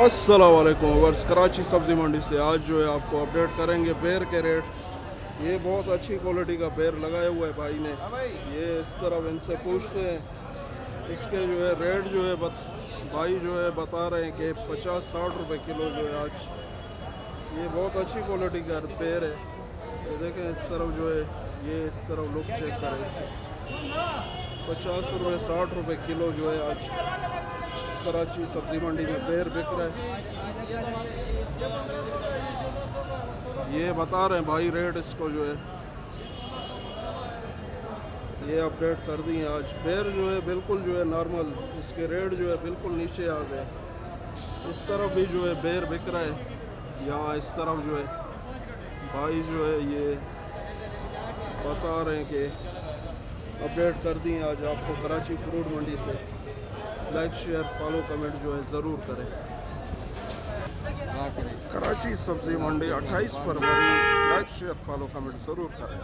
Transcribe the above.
अस्सलाम वालेकुम वर्स, कराची सब्ज़ी मंडी से आज जो है आपको अपडेट करेंगे बेर के रेट। ये बहुत अच्छी क्वालिटी का बेर लगाया हुआ है भाई ने। ये इस तरफ इनसे पूछते हैं, इसके जो है रेट जो है भाई जो है बता रहे हैं कि 50-60 रुपए किलो जो है आज। ये बहुत अच्छी क्वालिटी का बेर है। ये देखें इस तरफ जो है, ये इस तरफ लुक चेक करें इसको। 50 रुपये 60 रुपये किलो जो है आज कराची सब्ज़ी मंडी में बेर बिक रहा है। ये बता रहे हैं भाई रेट इसको जो है, ये अपडेट कर दी है आज। बेर जो है बिल्कुल जो है नॉर्मल, इसके रेट जो है बिल्कुल नीचे आ गए। इस तरफ भी जो है बेर बिक रहा है, यहाँ इस तरफ जो है भाई जो है ये बता रहे हैं कि अपडेट कर दी है आज आपको कराची फ्रूट मंडी से। लाइक शेयर फॉलो कमेंट जो है ज़रूर करें। कराची सब्ज़ी मंडी 28 फरवरी। लाइक शेयर फॉलो कमेंट ज़रूर करें।